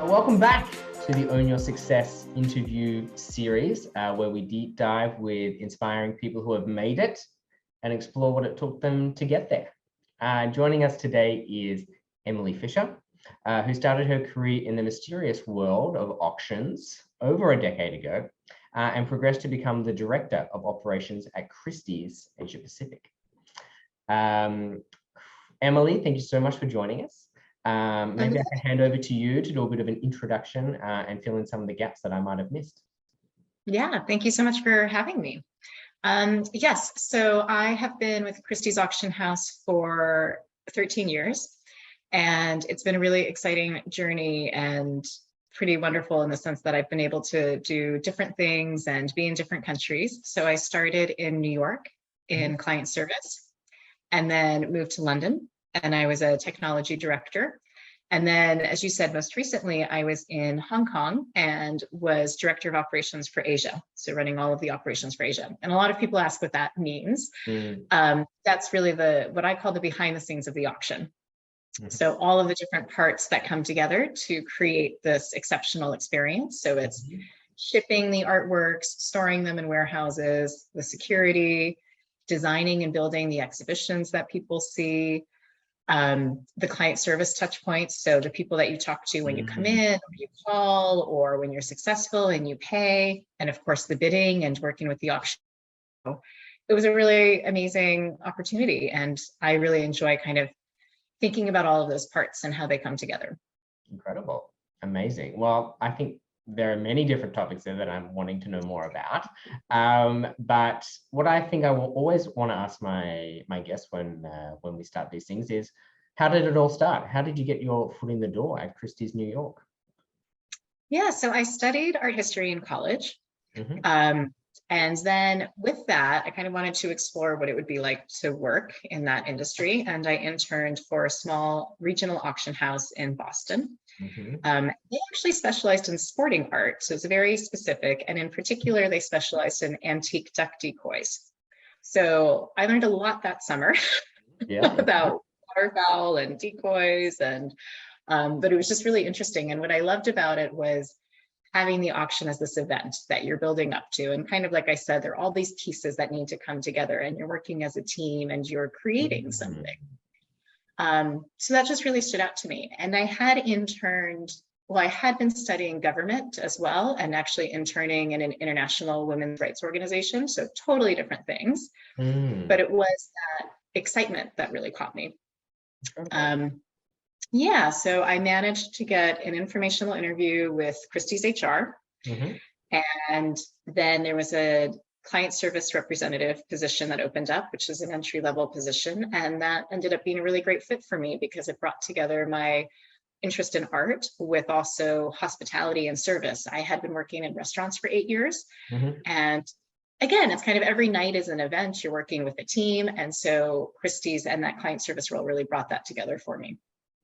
Welcome back to the Own Your Success interview series, where we deep dive with inspiring people who have made it and explore what it took them to get there. Joining us today is Emily Fisher, who started her career in the mysterious world of auctions over a decade ago and progressed to become the Director of Operations at Christie's Asia Pacific. Emily, thank you so much for joining us. Maybe I can hand over to you to do a bit of an introduction and fill in some of the gaps that I might have missed. Yeah, thank you so much for having me. Yes, so I have been with Christie's Auction House for 13 years, and it's been a really exciting journey and pretty wonderful in the sense that I've been able to do different things and be in different countries. So I started in New York in client service and then moved to London, and I was a technology director. And then, as you said, most recently, I was in Hong Kong and was director of operations for Asia. So running all of the operations for Asia. And a lot of people ask what that means. That's really what I call the behind the scenes of the auction. So all of the different parts that come together to create this exceptional experience. So it's shipping the artworks, storing them in warehouses, the security, designing and building the exhibitions that people see, the client service touch points. So the people that you talk to when you come in, or you call, or when you're successful and you pay, and of course the bidding and working with the auction. It was a really amazing opportunity, and I really enjoy kind of thinking about all of those parts and how they come together. Incredible. Amazing. Well, I think there are many different topics there that I'm wanting to know more about. But what I think I will always want to ask my guests when we start these things is, how did it all start? How did you get your foot in the door at Christie's New York? Yeah, so I studied art history in college. And then with that, I kind of wanted to explore what it would be like to work in that industry. And I interned for a small regional auction house in Boston. They actually specialized in sporting art, so it's very specific. And in particular, they specialized in antique duck decoys. So I learned a lot that summer about waterfowl and decoys, and but it was just really interesting. And what I loved about it was having the auction as this event that you're building up to. And kind of like I said, there are all these pieces that need to come together, and you're working as a team and you're creating something. So that just really stood out to me. And I had interned, well, I had been studying government as well, and actually interning in an international women's rights organization. So totally different things. But it was that excitement that really caught me. Yeah, so I managed to get an informational interview with Christie's HR. And then there was a client service representative position that opened up, which is an entry-level position. And that ended up being a really great fit for me because it brought together my interest in art with also hospitality and service. I had been working in restaurants for 8 years. And again, it's kind of every night is an event, you're working with a team. And so Christie's and that client service role really brought that together for me.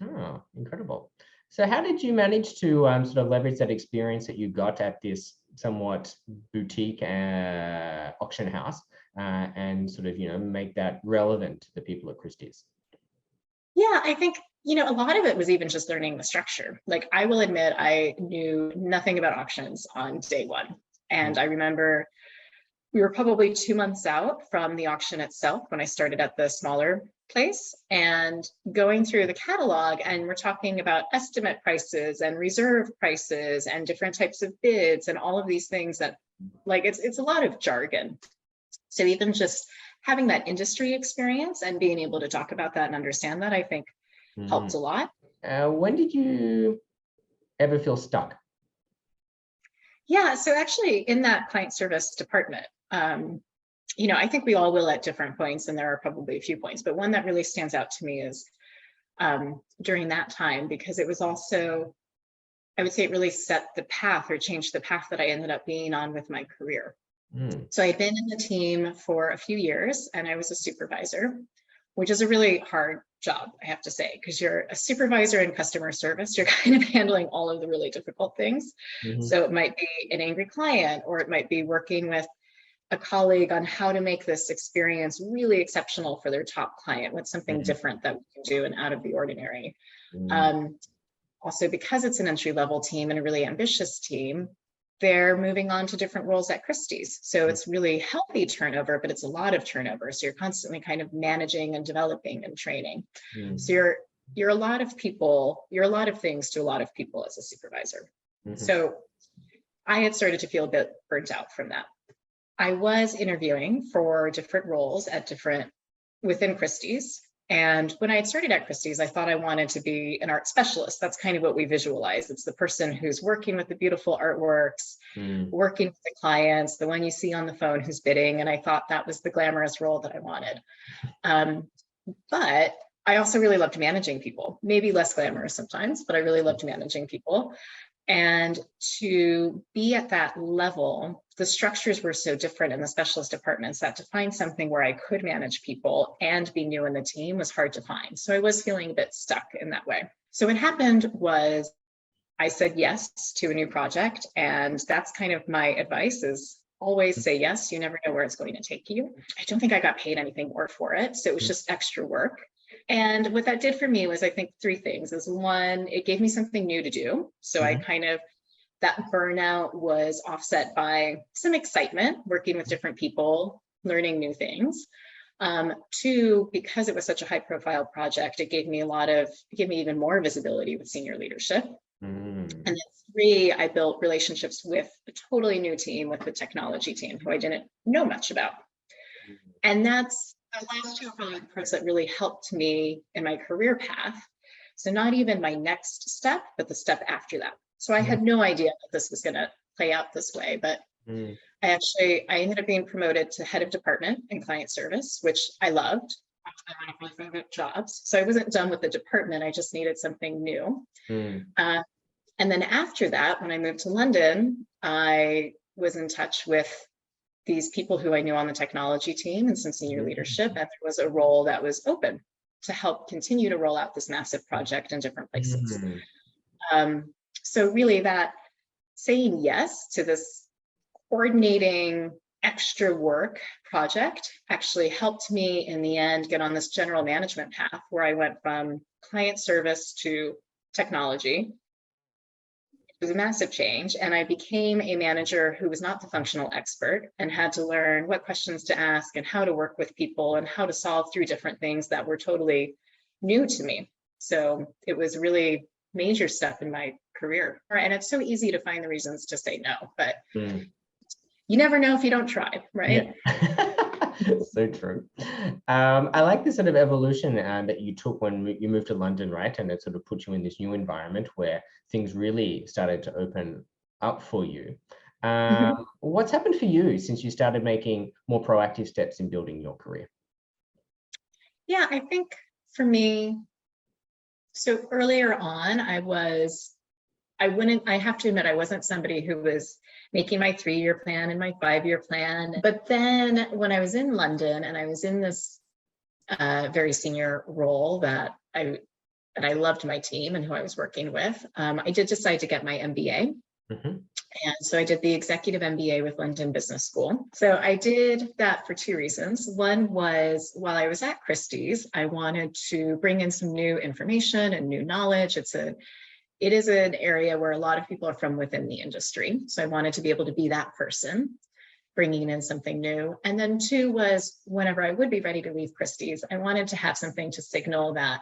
Oh, incredible. So how did you manage to sort of leverage that experience that you got at this somewhat boutique auction house and sort of, make that relevant to the people at Christie's? Yeah, I think, a lot of it was even just learning the structure. Like, I will admit, I knew nothing about auctions on day one. And I remember we were probably 2 months out from the auction itself when I started at the smaller place, and going through the catalog, and we're talking about estimate prices and reserve prices and different types of bids and all of these things that, like, it's a lot of jargon. So even just having that industry experience and being able to talk about that and understand that, I think helped a lot. When did you ever feel stuck? Yeah, so actually in that client service department, I think we all will at different points, and there are probably a few points, but one that really stands out to me is during that time, because it was also, I would say it really set the path or changed the path that I ended up being on with my career. So I had been in the team for a few years, and I was a supervisor, which is a really hard job, I have to say, because you're a supervisor in customer service. You're kind of handling all of the really difficult things. So it might be an angry client, or it might be working with a colleague on how to make this experience really exceptional for their top client. What's something different that we can do and out of the ordinary. also, because it's an entry-level team and a really ambitious team, they're moving on to different roles at Christie's. So it's really healthy turnover, but it's a lot of turnover. So you're constantly kind of managing and developing and training. So you're a lot of people, you're a lot of things to a lot of people as a supervisor. So I had started to feel a bit burnt out from that. I was interviewing for different roles at within Christie's. And when I had started at Christie's, I thought I wanted to be an art specialist. That's kind of what we visualize. It's the person who's working with the beautiful artworks, working with the clients, the one you see on the phone who's bidding. And I thought that was the glamorous role that I wanted. But I also really loved managing people, maybe less glamorous sometimes, but I really loved managing people. And to be at that level, the structures were so different in the specialist departments that to find something where I could manage people and be new in the team was hard to find. So I was feeling a bit stuck in that way. So what happened was I said yes to a new project. And that's kind of my advice is always say yes. You never know where it's going to take you. I don't think I got paid anything more for it. So it was just extra work. And what that did for me was, I think, three things. Is one, it gave me something new to do. So I that burnout was offset by some excitement, working with different people, learning new things. Two, because it was such a high profile project, it gave me even more visibility with senior leadership. And then three, I built relationships with a totally new team, with the technology team, who I didn't know much about. And that's the last two are probably the parts that really helped me in my career path. So not even my next step, but the step after that. So I had no idea that this was going to play out this way, but I ended up being promoted to head of department in client service, which I loved. One of my favorite jobs. So I wasn't done with the department. I just needed something new. And then after that, when I moved to London, I was in touch with these people who I knew on the technology team and some senior leadership, and there was a role that was open to help continue to roll out this massive project in different places. So really that saying yes to this coordinating extra work project actually helped me in the end get on this general management path where I went from client service to technology. It was a massive change, and I became a manager who was not the functional expert and had to learn what questions to ask and how to work with people and how to solve through different things that were totally new to me. So it was really major step in my career. And it's so easy to find the reasons to say no, but you never know if you don't try, right? Yeah. So true. I like this sort of evolution that you took when you moved to London, right? And it sort of put you in this new environment where things really started to open up for you. What's happened for you since you started making more proactive steps in building your career? Yeah, I think for me, so earlier on, I have to admit, I wasn't somebody who was making my 3-year plan and my 5-year plan. But then when I was in London and I was in this very senior role that I loved my team and who I was working with, I did decide to get my MBA. And so I did the executive MBA with London Business School. So I did that for 2 reasons. One was while I was at Christie's, I wanted to bring in some new information and new knowledge. It is an area where a lot of people are from within the industry. So I wanted to be able to be that person, bringing in something new. And then 2 was whenever I would be ready to leave Christie's, I wanted to have something to signal that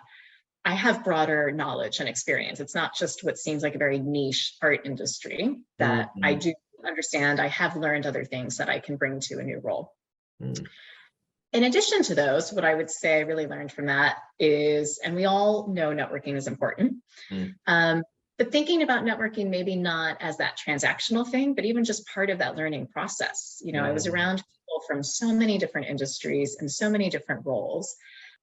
I have broader knowledge and experience. It's not just what seems like a very niche art industry, that I do understand. I have learned other things that I can bring to a new role. In addition to those, what I would say I really learned from that is, and we all know networking is important, but thinking about networking maybe not as that transactional thing, but even just part of that learning process. You know, I was around people from so many different industries and so many different roles.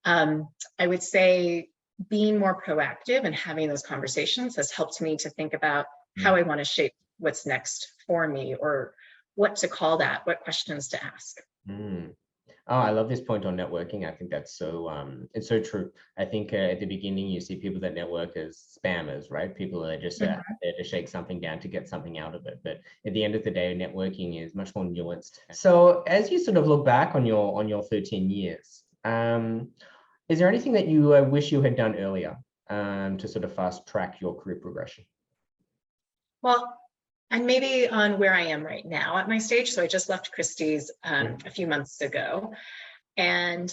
I would say being more proactive and having those conversations has helped me to think about how I want to shape what's next for me, or what to call that, what questions to ask. Oh, I love this point on networking. I think that's so, it's so true. I think at the beginning, you see people that network as spammers, right? People are just there to shake something down to get something out of it. But at the end of the day, networking is much more nuanced. So as you sort of look back on your 13 years, is there anything that you wish you had done earlier to sort of fast track your career progression? Well, and maybe on where I am right now at my stage. So I just left Christie's a few months ago, and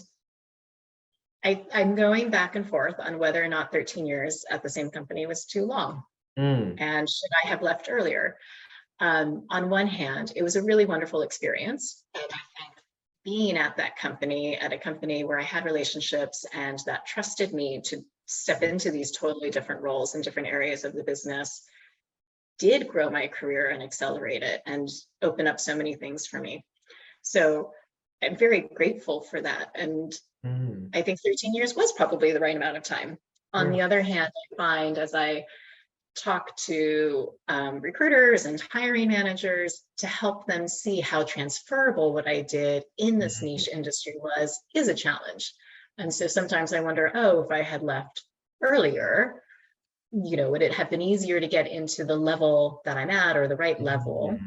I'm going back and forth on whether or not 13 years at the same company was too long. And should I have left earlier? On one hand, it was a really wonderful experience. And I think being at that company, at a company where I had relationships and that trusted me to step into these totally different roles in different areas of the business, did grow my career and accelerate it and open up so many things for me. So I'm very grateful for that. And I think 13 years was probably the right amount of time. On the other hand, I find as I talk to recruiters and hiring managers to help them see how transferable what I did in this niche industry is a challenge. And so sometimes I wonder, oh, if I had left earlier, would it have been easier to get into the level that I'm at, or the right level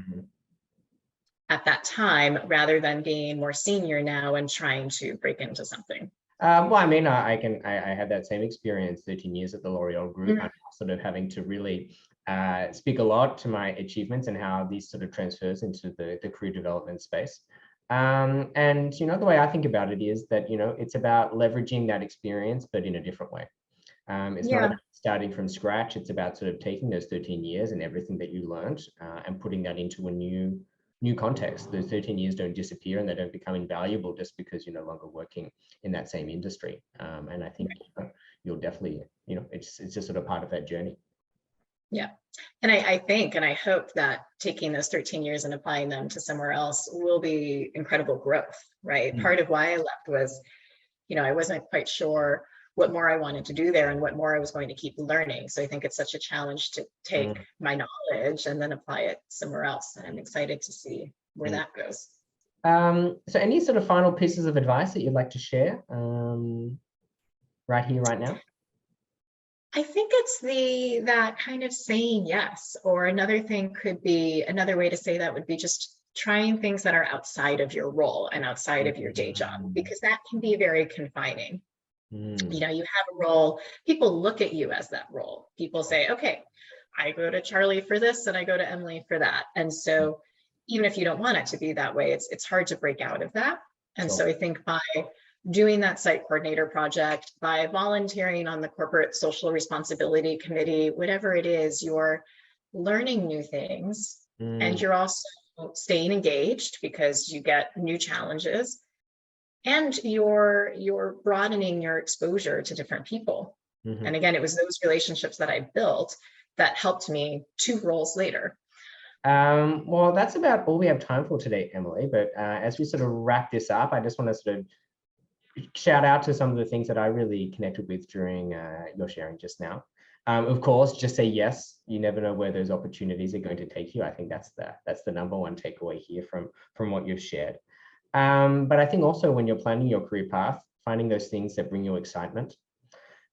at that time, rather than being more senior now and trying to break into something? Well, I mean, I had that same experience, 13 years at the L'Oreal Group. I'm sort of having to really speak a lot to my achievements and how these sort of transfers into the career development space. And, the way I think about it is that, it's about leveraging that experience, but in a different way. It's not about starting from scratch. It's about sort of taking those 13 years and everything that you learned and putting that into a new context. Those 13 years don't disappear and they don't become invaluable just because you're no longer working in that same industry. And I think you'll definitely, it's just sort of part of that journey. Yeah. And I think, and I hope that taking those 13 years and applying them to somewhere else will be incredible growth, right? Part of why I left was, I wasn't quite sure what more I wanted to do there and what more I was going to keep learning. So I think it's such a challenge to take my knowledge and then apply it somewhere else. And I'm excited to see where that goes. So any sort of final pieces of advice that you'd like to share right here, right now? I think it's that kind of saying yes, or another thing could be, another way to say that would be just trying things that are outside of your role and outside of your day job, because that can be very confining. You have a role, people look at you as that role. People say, okay, I go to Charlie for this and I go to Emily for that. And so even if you don't want it to be that way, it's hard to break out of that. And so I think by doing that site coordinator project, by volunteering on the corporate social responsibility committee, whatever it is, you're learning new things and you're also staying engaged because you get new challenges. And you're broadening your exposure to different people. And again, it was those relationships that I built that helped me 2 roles later. Well, that's about all we have time for today, Emily. But as we sort of wrap this up, I just want to sort of shout out to some of the things that I really connected with during your sharing just now. Of course, just say yes. You never know where those opportunities are going to take you. I think that's the number one takeaway here from what you've shared. But I think also when you're planning your career path, finding those things that bring you excitement,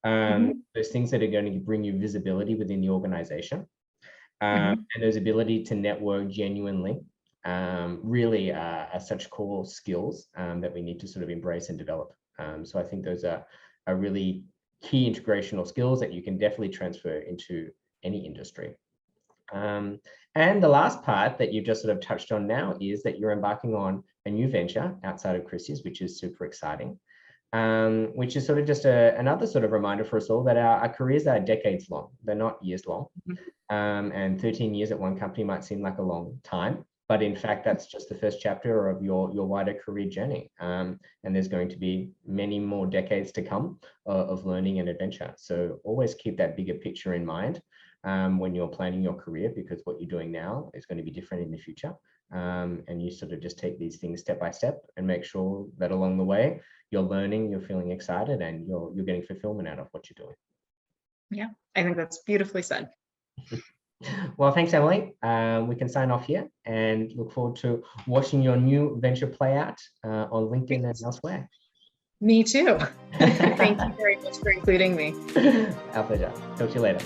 those things that are going to bring you visibility within the organization, and those ability to network genuinely, really are such core skills that we need to sort of embrace and develop. So I think those are really key integrational skills that you can definitely transfer into any industry. And the last part that you've just sort of touched on now is that you're embarking on a new venture outside of Christie's, which is super exciting, which is sort of just another sort of reminder for us all that our careers are decades long. They're not years long. And 13 years at one company might seem like a long time, but in fact, that's just the first chapter of your wider career journey. And there's going to be many more decades to come of learning and adventure. So always keep that bigger picture in mind when you're planning your career, because what you're doing now is going to be different in the future. And you sort of just take these things step by step and make sure that along the way, you're learning, you're feeling excited, and you're getting fulfillment out of what you're doing. Yeah, I think that's beautifully said. Well, thanks, Emily. We can sign off here and look forward to watching your new venture play out on LinkedIn and elsewhere. Me too. Thank you very much for including me. Our pleasure. Talk to you later.